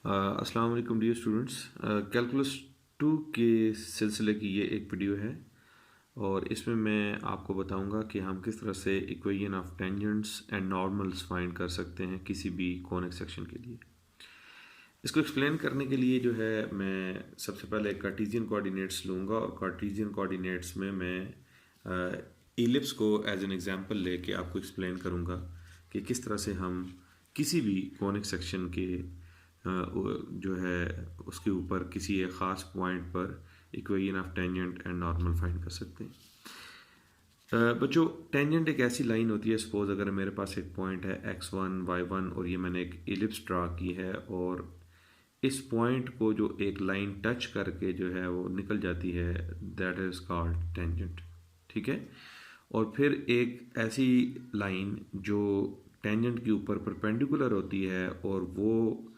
अस्सलाम वालेकुम dear students. Calculus 2 के सिलसिले की ये एक वीडियो है और इसमें मैं आपको बताऊंगा कि हम किस तरह से equation of tangents and normals find कर सकते हैं किसी भी कॉनिक सेक्शन के लिए। इसको एक्सप्लेन करने के लिए जो है मैं सबसे पहले कार्टेशियन कोऑर्डिनेट्स लूँगा और कार्टेशियन कोऑर्डिनेट्स में मैं इलिप्स को एज एन एग्जांपल लेके आपको एक्सप्लेन करूँगा कि किस तरह से हम किसी भी कॉनिक सेक्शन के जो है उसके ऊपर किसी एक ख़ास पॉइंट पर equation of tangent and normal find कर सकते हैं। बच्चों, टेंजेंट एक ऐसी लाइन होती है, सपोज अगर मेरे पास एक पॉइंट है x1 y1 और ये मैंने एक इलिप्स ड्रा की है और इस पॉइंट को जो एक लाइन टच करके जो है वो निकल जाती है, दैट इज़ कॉल्ड टेंजेंट। ठीक है। और फिर एक ऐसी लाइन जो टेंजेंट के ऊपर परपेंडिकुलर होती है और वो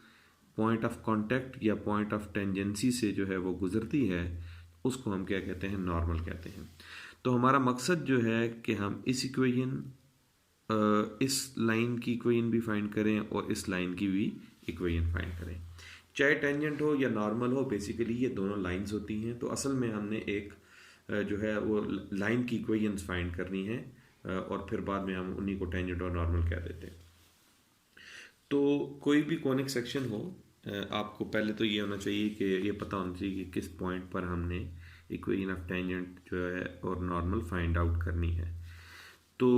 पॉइंट ऑफ कांटेक्ट या पॉइंट ऑफ टेंजेंसी से जो है वो गुजरती है, उसको हम क्या कहते हैं, नॉर्मल कहते हैं। तो हमारा मकसद जो है कि हम इस इक्वेशन इस लाइन की इक्वेशन भी फाइंड करें और इस लाइन की भी इक्वेशन फाइंड करें, चाहे टेंजेंट हो या नॉर्मल हो। बेसिकली ये दोनों लाइंस होती हैं, तो असल में हमने एक जो है वो लाइन की इक्वेशंस फाइंड करनी है और फिर बाद में हम उन्हीं को टेंजेंट और नॉर्मल कह देते हैं। तो कोई भी कॉनिक सेक्शन हो, आपको पहले तो ये होना चाहिए कि ये पता होना चाहिए कि किस पॉइंट पर हमने इक्वेशन ऑफ टेंजेंट जो है और नॉर्मल फाइंड आउट करनी है। तो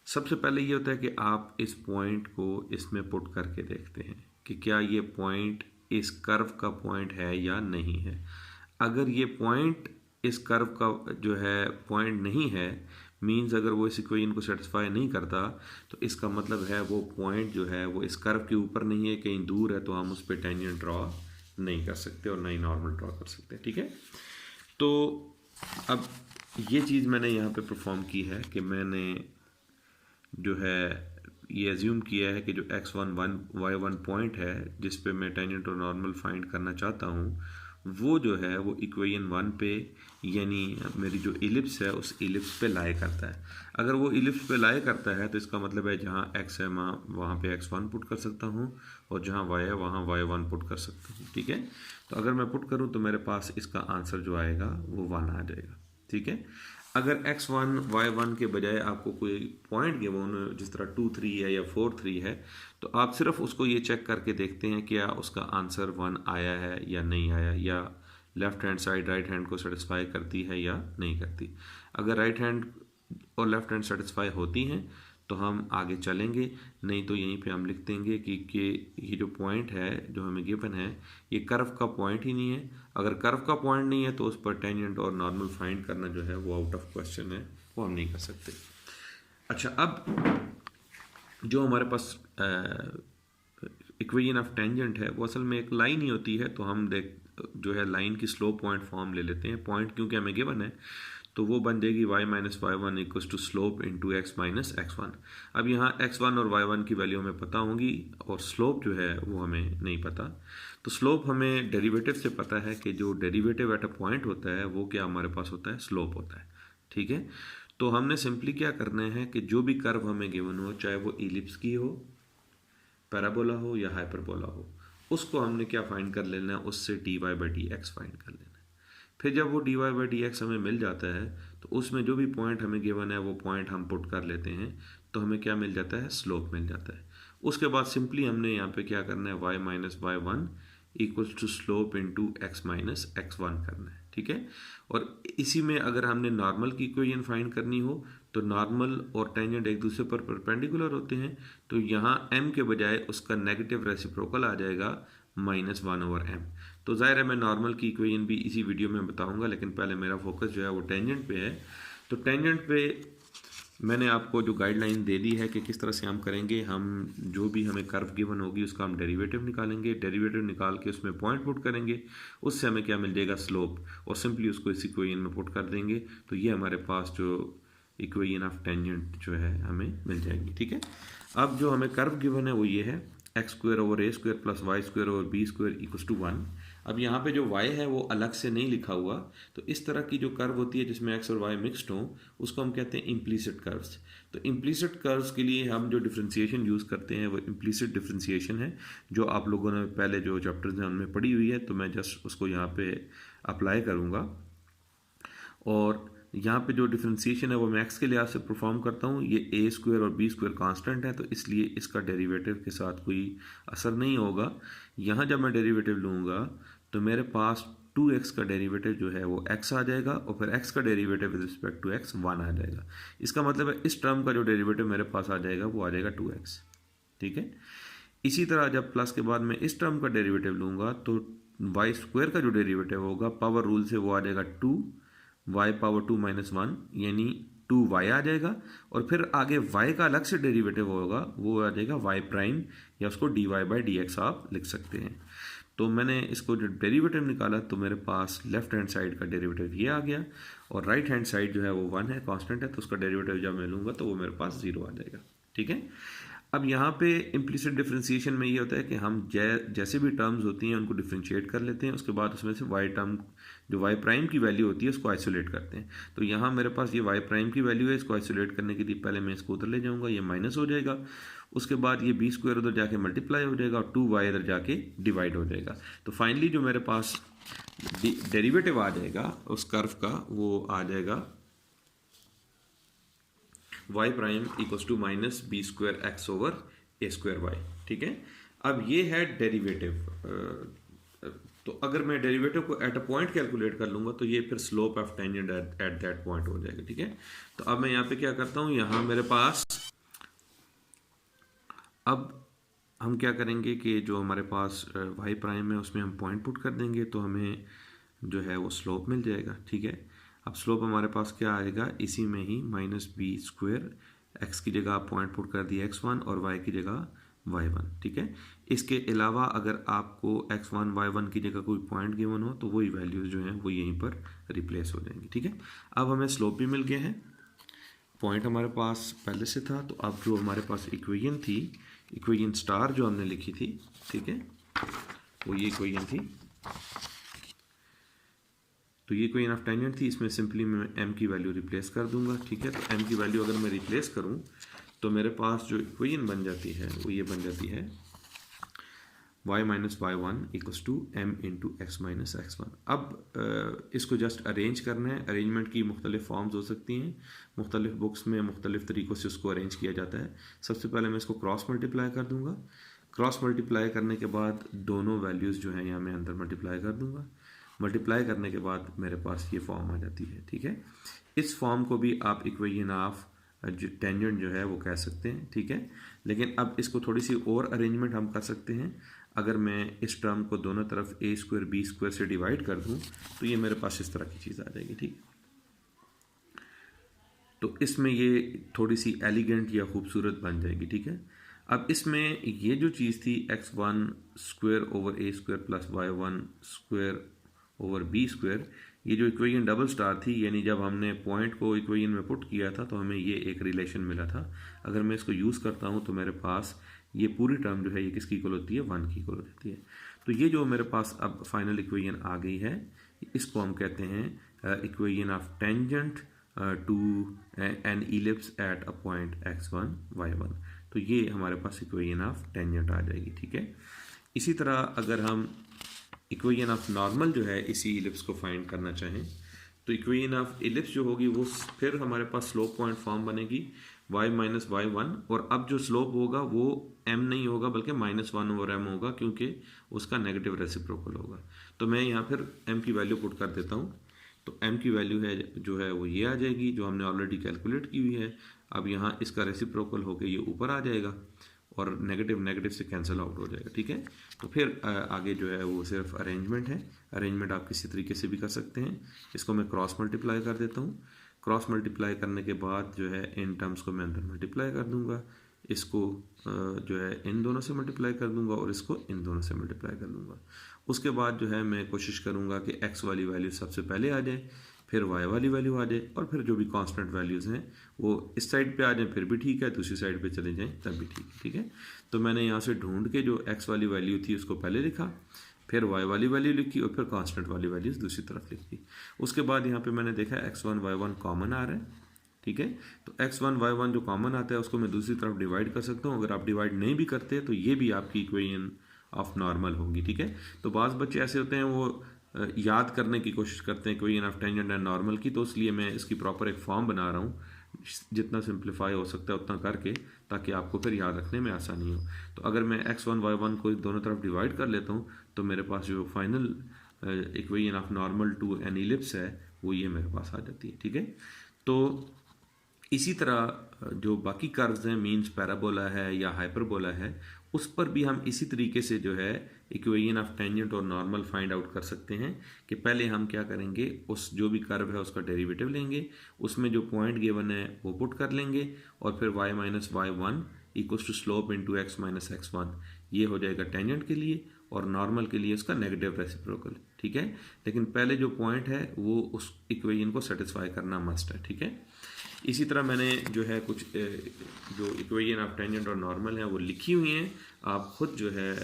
सबसे पहले ये होता है कि आप इस पॉइंट को इसमें पुट करके देखते हैं कि क्या ये पॉइंट इस कर्व का पॉइंट है या नहीं है। अगर ये पॉइंट इस कर्व का जो है पॉइंट नहीं है, मीन्स अगर वो इस इक्वेशन को सेटिस्फाई नहीं करता, तो इसका मतलब है वो पॉइंट जो है वो इस कर्व के ऊपर नहीं है, कहीं दूर है, तो हम उस पर टेंजेंट ड्रॉ नहीं कर सकते और ना ही नॉर्मल ड्रॉ कर सकते। ठीक है। तो अब ये चीज़ मैंने यहाँ पे परफॉर्म की है कि मैंने जो है ये एज्यूम किया है कि जो x1 y1 पॉइंट है जिस पे मैं टेंजेंट और नॉर्मल फाइंड करना चाहता हूँ, वो जो है वो इक्वेशन 1 पे, यानी मेरी जो इलिप्स है उस इलिप्स पे लाई करता है। अगर वो इलिप्स पे लाई करता है तो इसका मतलब है जहाँ x है वहाँ पे x1 पुट कर सकता हूँ और जहाँ y है वहाँ y1 पुट कर सकता हूँ। ठीक है। तो अगर मैं पुट करूँ तो मेरे पास इसका आंसर जो आएगा वो 1 आ जाएगा। ठीक है। अगर x1 y1 के बजाय आपको कोई पॉइंट गिवन, जिस तरह 2 3 है या 4 3 है, तो आप सिर्फ उसको ये चेक करके देखते हैं क्या उसका आंसर 1 आया है या नहीं आया, या left hand side right hand को सेटिस्फाई करती है या नहीं करती। अगर राइट हैंड और लेफ्ट हैंड सेटिस्फाई होती हैं तो हम आगे चलेंगे, नहीं तो यहीं पे हम लिख देंगे कि ये जो पॉइंट है जो हमें गिवन है ये कर्व का पॉइंट ही नहीं है। अगर कर्व का पॉइंट नहीं है तो उस पर टेंजेंट और नॉर्मल फाइंड करना जो है वो आउट ऑफ क्वेश्चन है, वो हम नहीं कर सकते। अच्छा, अब जो हमारे पास इक्वेशन ऑफ टेंजेंट है वो असल में एक लाइन ही होती है, तो हम जो है लाइन की स्लोप पॉइंट फॉर्म ले लेते हैं। पॉइंट क्योंकि हमें गिवन है तो वो बन जाएगी y minus y one equals to slope into x minus x one. अब यहाँ x1 और y1 की वैल्यू हमें पता होंगी और स्लोप जो है वो हमें नहीं पता। तो स्लोप हमें डेरिवेटिव से पता है कि जो डेरिवेटिव एट अ पॉइंट होता है वो क्या हमारे पास होता है, स्लोप होता है। ठीक है। तो हमने सिंपली क्या करना है कि जो भी कर्व हमें गिवन हो, चाहे वो इलिप्स की हो, पैराबोला हो या हाइपरबोला हो, उसको हमने क्या फाइंड कर लेना है, उससे dy by D x find कर लेना है। फिर जब वो dy बाई डी एक्स हमें मिल जाता है तो उसमें जो भी पॉइंट हमें गिवन है वो पॉइंट हम पुट कर लेते हैं, तो हमें क्या मिल जाता है, स्लोप मिल जाता है। उसके बाद सिंपली हमने यहाँ पे क्या करना है, y minus y one equals to slope into x minus x one करना है। ठीक है। और इसी में अगर हमने नॉर्मल की इक्वेशन फाइंड करनी हो तो नॉर्मल और टेंजेंट एक दूसरे पर परपेंडिकुलर होते हैं, तो यहाँ m के बजाय उसका नेगेटिव रेसिप्रोकल आ जाएगा -1/m। तो जाहिर है मैं नॉर्मल की इक्वेशन भी इसी वीडियो में बताऊंगा, लेकिन पहले मेरा फोकस जो है वो टेंजेंट पे है। तो टेंजेंट पे मैंने आपको जो गाइडलाइन दे दी है कि किस तरह से हम करेंगे, हम जो भी हमें कर्व गिवन होगी उसका हम डेरिवेटिव निकालेंगे, डेरिवेटिव निकाल के उसमें पॉइंट पुट करेंगे, उससे हमें क्या मिल जाएगा, स्लोप, और सिंपली उसको इस इक्वेशन में पुट कर देंगे, तो ये हमारे पास जो इक्वेशन ऑफ टेंजेंट जो है हमें मिल जाएगी। ठीक है। अब जो हमें कर्व गिवन है वो ये है x square over a square plus y square over b square equals to 1। अब यहाँ पे जो y है वो अलग से नहीं लिखा हुआ, तो इस तरह की जो कर्व होती है जिसमें x और y मिक्स्ड हों उसको हम कहते हैं इम्प्लीसिट कर्व्स। तो इम्प्लीसिट कर्व्स के लिए हम जो डिफ्रेंसिएशन यूज़ करते हैं वो इम्प्लीसिट डिफ्रेंसिएशन है, जो आप लोगों ने पहले जो चैप्टर्स हैं उनमें पढ़ी हुई है, तो मैं जस्ट उसको यहाँ पे अप्लाई करूँगा। और यहाँ पे जो डिफ्रेंसिएशन है वो मैं एक्स के लिहाज से परफॉर्म करता हूँ। ये ए स्क्वायर और बी स्क्वायर कांस्टेंट है, तो इसलिए इसका डेरिवेटिव के साथ कोई असर नहीं होगा। यहाँ जब मैं डेरिवेटिव लूँगा तो मेरे पास 2x का डेरिवेटिव जो है वो x आ जाएगा, और फिर x का derivative with respect to x 1 आ जाएगा। इसका मतलब है इस टर्म का जो डेरिवेटिव मेरे पास आ जाएगा वो आ जाएगा 2x। ठीक है। इसी तरह जब प्लस के बाद मैं इस टर्म का डेरिवेटिव लूँगा तो वाई स्क्वायर का जो डेरिवेटिव होगा पावर रूल से वो आ जाएगा 2 y पावर 2 माइनस 1 यानी 2y आ जाएगा, और फिर आगे y का अलग से डेरिवेटिव होगा वो आ जाएगा y प्राइम, या उसको dy बाई डी एक्स आप लिख सकते हैं। तो मैंने इसको जो डेरिवेटिव निकाला तो मेरे पास लेफ्ट हैंड साइड का डेरिवेटिव ये आ गया, और राइट हैंड साइड जो है वो 1 है, कांस्टेंट है, तो उसका डेरिवेटिव जब मैं लूँगा तो वो मेरे पास 0 आ जाएगा। ठीक है। अब यहाँ पे इम्प्लिसिट डिफरेंशिएशन में ये होता है कि हम जैसे भी टर्म्स होती हैं उनको डिफरेंशिएट कर लेते हैं, उसके बाद उसमें से वाई टर्म जो वाई प्राइम की वैल्यू होती है उसको आइसोलेट करते हैं। तो यहाँ मेरे पास ये वाई प्राइम की वैल्यू है, इसको आइसोलेट करने के लिए पहले मैं इसको उधर ले जाऊँगा, ये माइनस हो जाएगा, उसके बाद ये बी स्क्वायर उधर जाके मल्टीप्लाई हो जाएगा और 2y इधर जाके डिवाइड हो जाएगा। तो फाइनली जो मेरे पास डेरिवेटिव आ जाएगा उस कर्व का वो आ जाएगा y prime equals to minus b square x over a square y. ठीक है। अब ये है डेरिवेटिव। तो अगर मैं डेरिवेटिव को एट अ पॉइंट कैलकुलेट कर लूँगा तो ये फिर slope of tangent at that point हो जाएगा। ठीक है। तो अब मैं यहाँ पे क्या करता हूँ, यहाँ मेरे पास अब हम क्या करेंगे कि जो हमारे पास y प्राइम है उसमें हम पॉइंट पुट कर देंगे तो हमें जो है वो स्लोप मिल जाएगा। ठीक है। अब स्लोप हमारे पास क्या आएगा, इसी में ही माइनस बी स्क्वायर, एक्स की जगह आप पॉइंट पुट कर दिया x1 और y की जगह y1। ठीक है। इसके अलावा अगर आपको x1 y1 की जगह कोई पॉइंट गिवन हो तो वही वैल्यूज जो हैं वो यहीं पर रिप्लेस हो जाएंगी। ठीक है। अब हमें स्लोप भी मिल गया है, पॉइंट हमारे पास पहले से था, तो अब जो हमारे पास इक्वेशन थी, इक्वेशन स्टार जो हमने लिखी थी, ठीक है, वो ये इक्वेशन थी। तो ये इक्वेशन ऑफ टेंजेंट थी, इसमें सिंपली मैं m की वैल्यू रिप्लेस कर दूंगा। ठीक है। तो m की वैल्यू अगर मैं रिप्लेस करूं तो मेरे पास जो इक्वेशन बन जाती है वो ये बन जाती है y minus y one equals to m into x minus x one. अब इसको जस्ट अरेंज करना है। अरेंजमेंट की मुख्तलिफ फॉर्म्स हो सकती हैं, मुख्तलिफ बुक्स में मुख्तलिफ तरीक़ों से उसको अरेंज किया जाता है। सबसे पहले मैं इसको क्रॉस मल्टीप्लाई कर दूंगा। क्रॉस मल्टीप्लाई करने के बाद दोनों वैल्यूज़ जो हैं यहाँ मैं अंदर मल्टीप्लाई कर दूंगा। मल्टीप्लाई करने के बाद मेरे पास ये फॉर्म आ जाती है। ठीक है। इस फॉर्म को भी आप इक्वेशन ऑफ टेंजेंट जो है वो कह सकते हैं। ठीक है। लेकिन अब इसको थोड़ी सी और अरेंजमेंट हम कर सकते हैं। अगर मैं इस टर्म को दोनों तरफ ए स्क्वायर बी स्क्वायर से डिवाइड कर दूं तो ये मेरे पास इस तरह की चीज़ आ जाएगी। ठीक। तो इसमें ये थोड़ी सी एलिगेंट या खूबसूरत बन जाएगी। ठीक है। अब इसमें ये जो चीज़ थी x1 square over a square plus y1 square over b square, ये जो इक्वेशन डबल स्टार थी, यानी जब हमने पॉइंट को इक्वेशन में पुट किया था तो हमें ये एक रिलेशन मिला था। अगर मैं इसको यूज़ करता हूँ तो मेरे पास ये पूरी टर्म जो है ये किसकी इक्वल होती है, 1 की इक्वल होती है। तो ये जो मेरे पास अब फाइनल इक्वेशन आ गई है, इसको हम कहते हैं equation of tangent to an ellipse at a point x1 y1। तो ये हमारे पास इक्वेशन ऑफ टेंजेंट आ जाएगी। ठीक है। इसी तरह अगर हम इक्वेशन ऑफ नॉर्मल जो है इसी इलिप्स को फाइंड करना चाहें तो इक्वेशन ऑफ इलिप्स जो होगी वो फिर हमारे पास स्लोप पॉइंट फॉर्म बनेगी y माइनस वाई वन, और अब जो स्लोप होगा वो m नहीं होगा बल्कि -1 ओवर m होगा, क्योंकि उसका नेगेटिव रेसिप्रोकल होगा। तो मैं यहाँ फिर m की वैल्यू पुट कर देता हूँ। तो m की वैल्यू है जो है वो ये आ जाएगी जो हमने ऑलरेडी कैलकुलेट की हुई है। अब यहाँ इसका रेसिप्रोकल होकर ये ऊपर आ जाएगा और नेगेटिव नेगेटिव से कैंसिल आउट हो जाएगा। ठीक है। तो फिर आगे जो है वो सिर्फ अरेंजमेंट है। अरेंजमेंट आप किसी तरीके से भी कर सकते हैं। इसको मैं क्रॉस मल्टीप्लाई कर देता हूँ। क्रॉस मल्टीप्लाई करने के बाद जो है इन टर्म्स को मैं अंदर मल्टीप्लाई कर दूंगा, इसको जो है इन दोनों से मल्टीप्लाई कर दूंगा और इसको इन दोनों से मल्टीप्लाई कर दूंगा। उसके बाद जो है मैं कोशिश करूंगा कि x वाली वैल्यू सबसे पहले आ जाए, फिर y वाली वैल्यू आ जाए, और फिर जो भी कांस्टेंट वैल्यूज़ हैं वो इस साइड पे आ जाए फिर भी ठीक है, दूसरी साइड पे चले जाएं तब भी ठीक है। ठीक है। तो मैंने यहाँ से ढूंढ के जो x वाली वैल्यू थी उसको पहले लिखा, फिर y वाली वैल्यू लिखी और फिर कांस्टेंट वाली वैल्यूज दूसरी तरफ लिख दी। उसके बाद यहाँ पे मैंने देखा x1 y1 कॉमन आ रहा है, ठीक है। तो x1 y1 जो कॉमन आता है उसको मैं दूसरी तरफ डिवाइड कर सकता हूँ। अगर आप डिवाइड नहीं भी करते तो ये भी आपकी इक्वेशन ऑफ नॉर्मल होगी, ठीक है। तो बाज़ बच्चे ऐसे होते हैं वो याद करने की कोशिश करते हैं equation of tangent and normal की, तो इसलिए मैं इसकी प्रॉपर एक फॉर्म बना रहा हूँ, जितना सिंप्लीफाई हो सकता है उतना करके, ताकि आपको फिर याद रखने में आसानी हो। तो अगर मैं x1 y1 को दोनों तरफ डिवाइड कर लेता हूँ तो मेरे पास जो final equation of normal to an ellipse है वो ये मेरे पास आ जाती है, ठीक है। तो इसी तरह जो बाकी कर्व्स हैं, मीन्स पैराबोला है या हाइपरबोला है, उस पर भी हम इसी तरीके से जो है इक्वेशन ऑफ टेंजेंट और नॉर्मल फाइंड आउट कर सकते हैं। कि पहले हम क्या करेंगे, उस जो भी कर्व है उसका डेरिवेटिव लेंगे, उसमें जो पॉइंट गिवन है वो पुट कर लेंगे, और फिर y minus y1 equals to slope into x minus x1, ये हो जाएगा टेंजेंट के लिए, और नॉर्मल के लिए उसका नेगेटिव रेसिप्रोकल, ठीक है। लेकिन पहले जो पॉइंट है वो उस इक्वेशन को सेटिस्फाई करना मस्ट है, ठीक है। इसी तरह मैंने जो है कुछ जो इक्वेशन ऑफ टेंजेंट और नॉर्मल है वो लिखी हुई हैं। आप खुद जो है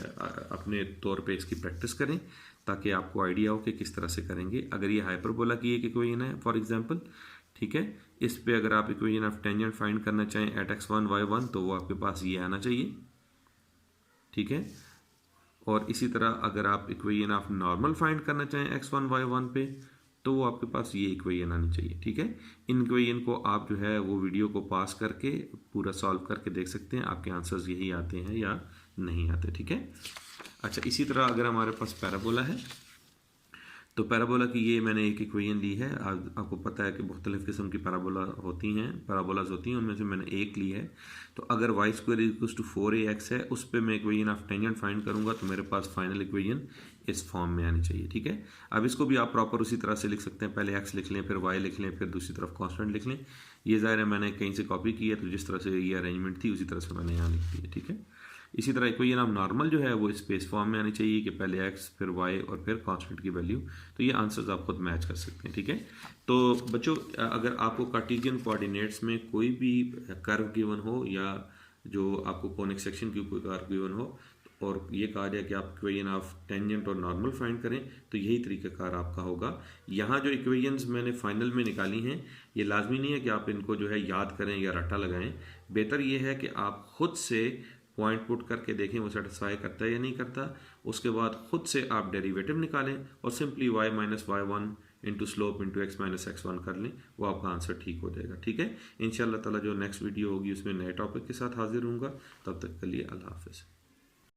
अपने तौर पे इसकी प्रैक्टिस करें ताकि आपको आइडिया हो कि किस तरह से करेंगे। अगर ये हाइपरबोला की एक इक्वेशन है फॉर एग्जांपल, ठीक है, इस पे अगर आप इक्वेशन ऑफ टेंजेंट फाइंड करना चाहें एट x1 y1 तो वो आपके पास ये आना चाहिए, ठीक है। और इसी तरह अगर आप इक्वेशन ऑफ नॉर्मल फाइंड करना चाहें x1 y1 पे तो वो आपके पास ये इक्वेशन आनी चाहिए, ठीक है। इन इक्वेशन को आप जो है वो वीडियो को पास करके पूरा सॉल्व करके देख सकते हैं आपके आंसर्स यही आते हैं या नहीं आते, ठीक है। अच्छा, इसी तरह अगर हमारे पास पैराबोला है तो पैराबोला की ये मैंने एक इक्वेशन ली है। आपको पता है कि मुख्तलिफ़ किस्म की पैराबोलाज होती हैं, उनमें से मैंने एक ली है। तो अगर Y square equals to 4ax है, उस पर मैं इक्वेशन ऑफ टेंजेंट फाइंड करूंगा तो मेरे पास फाइनल इक्वेशन इस फॉर्म में आनी चाहिए, ठीक है। अब इसको भी आप प्रॉपर उसी तरह से लिख सकते हैं, पहले x लिख लें, फिर y लिख लें, फिर दूसरी तरफ कॉन्स्टेंट लिख लें। ये ज़ाहिर है मैंने कहीं से कॉपी की है, तो जिस तरह से ये अरेंजमेंट थी उसी तरह से मैंने यहाँ लिख दी है, ठीक है। इसी तरह इक्वेशन ऑफ नॉर्मल जो है वो स्पेस फॉर्म में आनी चाहिए कि पहले x फिर y और फिर कांस्टेंट की वैल्यू। तो ये आंसर्स आप खुद मैच कर सकते हैं, ठीक है। तो बच्चों, अगर आपको कार्टेशियन कोऑर्डिनेट्स में कोई भी कर्व गिवन हो या जो आपको कॉनिक सेक्शन की कोई कर्व गिवन हो और ये कहा जाए कि आप इक्वेशन ऑफ टेंजेंट और नॉर्मल फाइंड करें, तो यही तरीकाकार आपका होगा। यहाँ जो इक्वेशंस मैंने फाइनल में निकाली हैं, ये लाजमी नहीं है कि आप इनको जो है याद करें या रट्टा लगाएं। बेहतर ये है कि आप खुद से पॉइंट पुट करके देखें वो सेटिस्फाई करता है या नहीं करता। उसके बाद खुद से आप डेरिवेटिव निकालें और simply y minus y1 into slope into x minus x1 कर लें, वो आपका आंसर ठीक हो जाएगा, ठीक है। इंशाअल्लाह ताला जो नेक्स्ट वीडियो होगी उसमें नए टॉपिक के साथ हाजिर होऊंगा। तब तक के लिए अल्लाह हाफिज़।